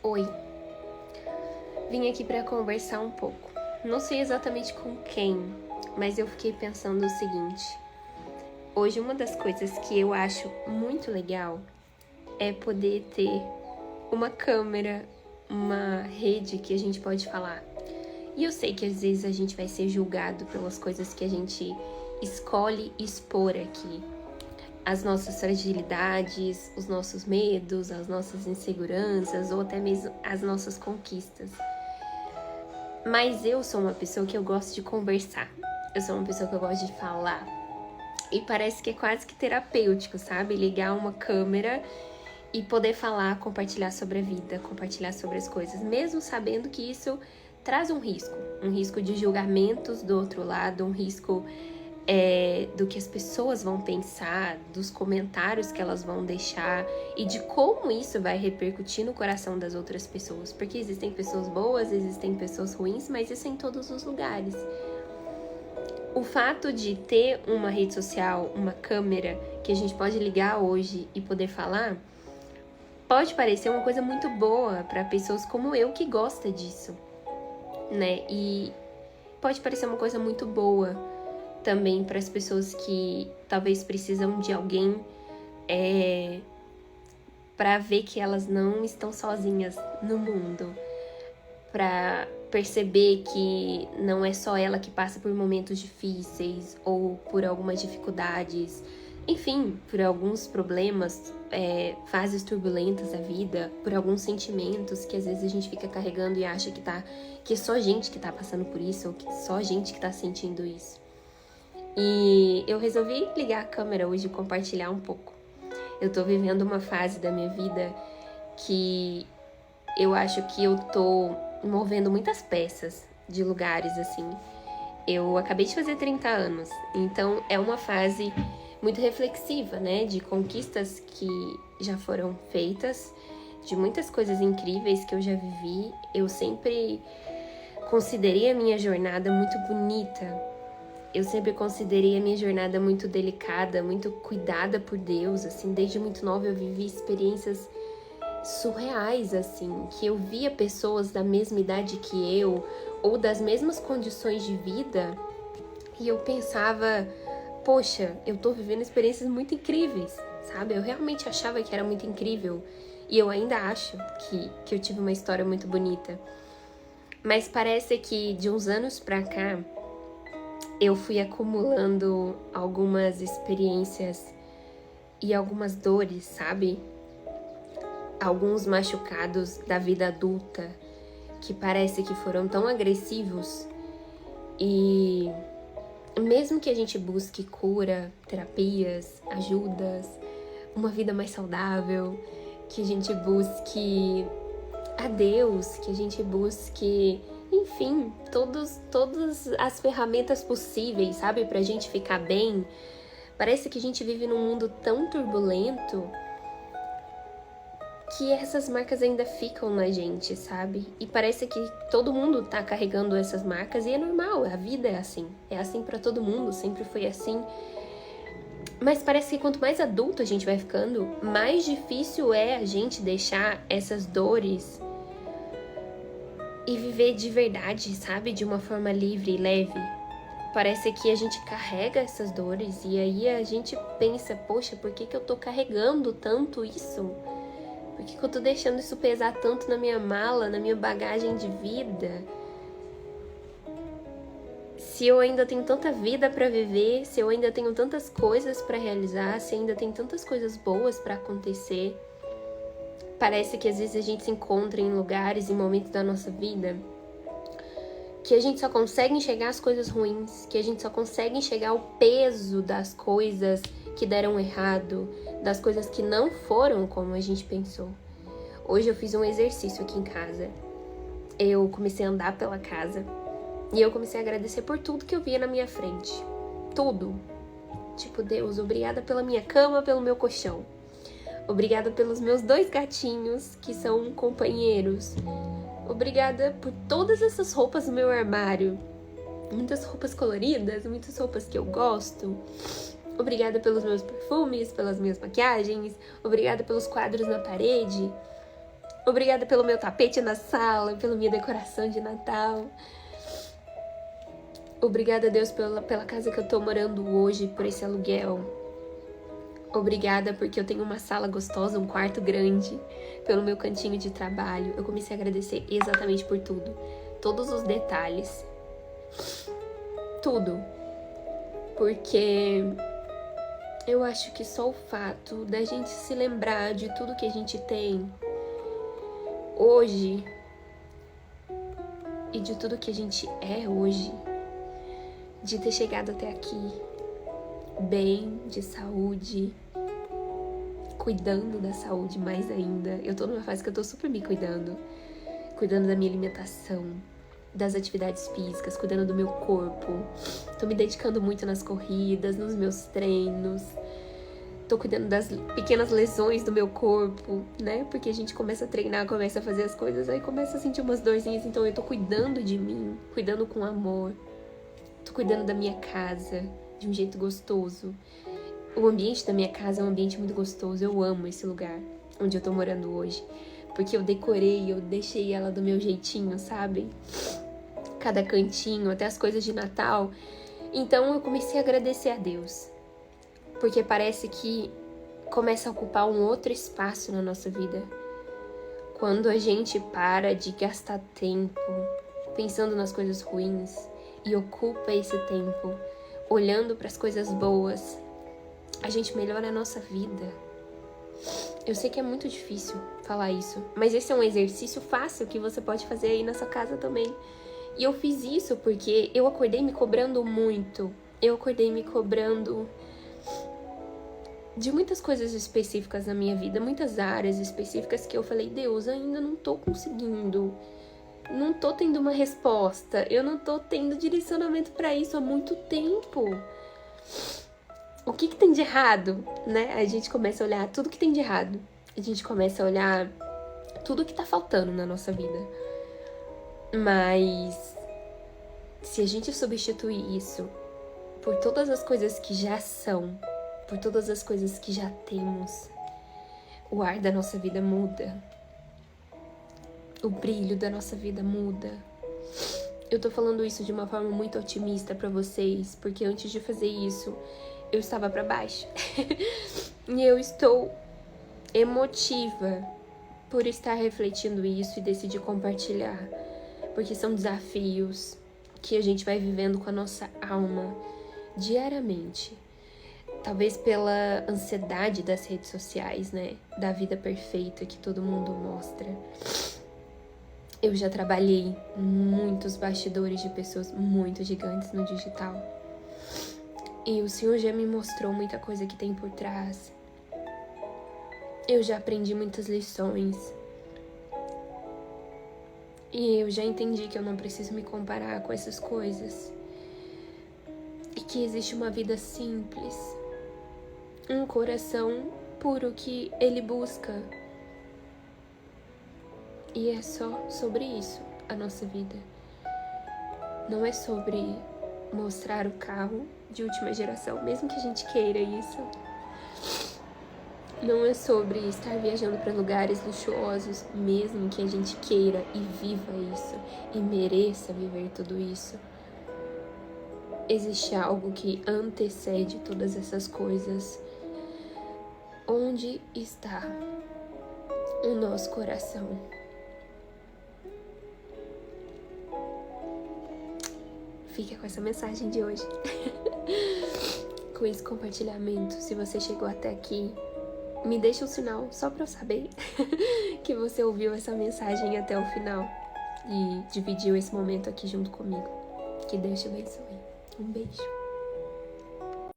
Oi, vim aqui para conversar um pouco. Não sei exatamente com quem, mas eu fiquei pensando o seguinte. Hoje uma das coisas que eu acho muito legal é poder ter uma câmera, uma rede que a gente pode falar. E eu sei que às vezes a gente vai ser julgado pelas coisas que a gente escolhe expor aqui. As nossas fragilidades, os nossos medos, as nossas inseguranças ou até mesmo as nossas conquistas. Mas eu sou uma pessoa que eu gosto de conversar. Eu sou uma pessoa que eu gosto de falar. E parece que é quase que terapêutico, sabe? Ligar uma câmera e poder falar, compartilhar sobre a vida, compartilhar sobre as coisas, mesmo sabendo que isso traz um risco de julgamentos do outro lado, um risco do que as pessoas vão pensar, dos comentários que elas vão deixar e de como isso vai repercutir no coração das outras pessoas. Porque existem pessoas boas, existem pessoas ruins, mas isso é em todos os lugares. O fato de ter uma rede social, uma câmera que a gente pode ligar hoje e poder falar, pode parecer uma coisa muito boa para pessoas como eu que gosta disso, né? E pode parecer uma coisa muito boa também para as pessoas que talvez precisam de alguém para ver que elas não estão sozinhas no mundo, para perceber que não é só ela que passa por momentos difíceis ou por algumas dificuldades, enfim, por alguns problemas, fases turbulentas da vida, por alguns sentimentos que às vezes a gente fica carregando e acha que é só gente que tá passando por isso ou que é só gente que tá sentindo isso. E eu resolvi ligar a câmera hoje e compartilhar um pouco. Eu tô vivendo uma fase da minha vida que eu acho que eu tô movendo muitas peças de lugares, assim. Eu acabei de fazer 30 anos, então é uma fase muito reflexiva, né? De conquistas que já foram feitas, de muitas coisas incríveis que eu já vivi. Eu sempre considerei a minha jornada muito bonita. Eu sempre considerei a minha jornada muito delicada, muito cuidada por Deus, assim, desde muito nova eu vivi experiências surreais, assim, que eu via pessoas da mesma idade que eu, ou das mesmas condições de vida, e eu pensava, poxa, eu tô vivendo experiências muito incríveis, sabe? Eu realmente achava que era muito incrível, e eu ainda acho que eu tive uma história muito bonita. Mas parece que de uns anos pra cá, eu fui acumulando algumas experiências e algumas dores, sabe? Alguns machucados da vida adulta que parece que foram tão agressivos e mesmo que a gente busque cura, terapias, ajudas, uma vida mais saudável, que a gente busque a Deus, que a gente busque, enfim, todas as ferramentas possíveis, sabe, pra gente ficar bem. Parece que a gente vive num mundo tão turbulento que essas marcas ainda ficam na gente, sabe? E parece que todo mundo tá carregando essas marcas e é normal, a vida é assim pra todo mundo, sempre foi assim. Mas parece que quanto mais adulto a gente vai ficando, mais difícil é a gente deixar essas dores e viver de verdade, sabe? De uma forma livre e leve. Parece que a gente carrega essas dores e aí a gente pensa, poxa, por que eu tô carregando tanto isso? Por que eu tô deixando isso pesar tanto na minha mala, na minha bagagem de vida? Se eu ainda tenho tanta vida pra viver, se eu ainda tenho tantas coisas pra realizar, se ainda tem tantas coisas boas pra acontecer. Parece que às vezes a gente se encontra em lugares, em momentos da nossa vida, que a gente só consegue enxergar as coisas ruins, que a gente só consegue enxergar o peso das coisas que deram errado, das coisas que não foram como a gente pensou. Hoje eu fiz um exercício aqui em casa. Eu comecei a andar pela casa e eu comecei a agradecer por tudo que eu via na minha frente. Tudo. Tipo, Deus, obrigada pela minha cama, pelo meu colchão. Obrigada pelos meus 2 gatinhos, que são companheiros. Obrigada por todas essas roupas no meu armário. Muitas roupas coloridas, muitas roupas que eu gosto. Obrigada pelos meus perfumes, pelas minhas maquiagens. Obrigada pelos quadros na parede. Obrigada pelo meu tapete na sala, pela minha decoração de Natal. Obrigada, Deus, pela casa que eu tô morando hoje, por esse aluguel. Obrigada porque eu tenho uma sala gostosa, um quarto grande, pelo meu cantinho de trabalho. Eu comecei a agradecer exatamente por tudo. Todos os detalhes. Tudo. Porque eu acho que só o fato da gente se lembrar de tudo que a gente tem hoje e de tudo que a gente é hoje, de ter chegado até aqui bem, de saúde, cuidando da saúde mais ainda. Eu tô numa fase que eu tô super me cuidando da minha alimentação, das atividades físicas, cuidando do meu corpo. Tô me dedicando muito nas corridas, nos meus treinos. Tô cuidando das pequenas lesões do meu corpo, né? Porque a gente começa a treinar, começa a fazer as coisas, aí começa a sentir umas dorzinhas. Então eu tô cuidando de mim, cuidando com amor. Tô cuidando da minha casa de um jeito gostoso. O ambiente da minha casa é um ambiente muito gostoso. Eu amo esse lugar onde eu tô morando hoje. Porque eu decorei, eu deixei ela do meu jeitinho, sabe? Cada cantinho, até as coisas de Natal. Então eu comecei a agradecer a Deus. Porque parece que começa a ocupar um outro espaço na nossa vida. Quando a gente para de gastar tempo pensando nas coisas ruins e ocupa esse tempo olhando para as coisas boas, a gente melhora a nossa vida. Eu sei que é muito difícil falar isso, mas esse é um exercício fácil que você pode fazer aí na sua casa também. E eu fiz isso porque eu acordei me cobrando muito. Eu acordei me cobrando de muitas coisas específicas na minha vida, muitas áreas específicas que eu falei, Deus, ainda não tô conseguindo. Não tô tendo uma resposta. Eu não tô tendo direcionamento pra isso há muito tempo. O que tem de errado, né? A gente começa a olhar tudo que tem de errado. A gente começa a olhar tudo que tá faltando na nossa vida. Mas se a gente substituir isso por todas as coisas que já são, por todas as coisas que já temos, o ar da nossa vida muda. O brilho da nossa vida muda. Eu tô falando isso de uma forma muito otimista pra vocês, porque antes de fazer isso, eu estava pra baixo. E eu estou emotiva por estar refletindo isso e decidir compartilhar. Porque são desafios que a gente vai vivendo com a nossa alma diariamente. Talvez pela ansiedade das redes sociais, né? Da vida perfeita que todo mundo mostra. Eu já trabalhei muitos bastidores de pessoas muito gigantes no digital. E o Senhor já me mostrou muita coisa que tem por trás. Eu já aprendi muitas lições. E eu já entendi que eu não preciso me comparar com essas coisas. E que existe uma vida simples. Um coração puro que Ele busca. E é só sobre isso a nossa vida. Não é sobre mostrar o carro de última geração, mesmo que a gente queira isso. Não é sobre estar viajando para lugares luxuosos, mesmo que a gente queira e viva isso e mereça viver tudo isso. Existe algo que antecede todas essas coisas. Onde está o nosso coração? Fica com essa mensagem de hoje. Com esse compartilhamento. Se você chegou até aqui, me deixa um sinal só pra eu saber que você ouviu essa mensagem até o final e dividiu esse momento aqui junto comigo. Que Deus te abençoe. Um beijo.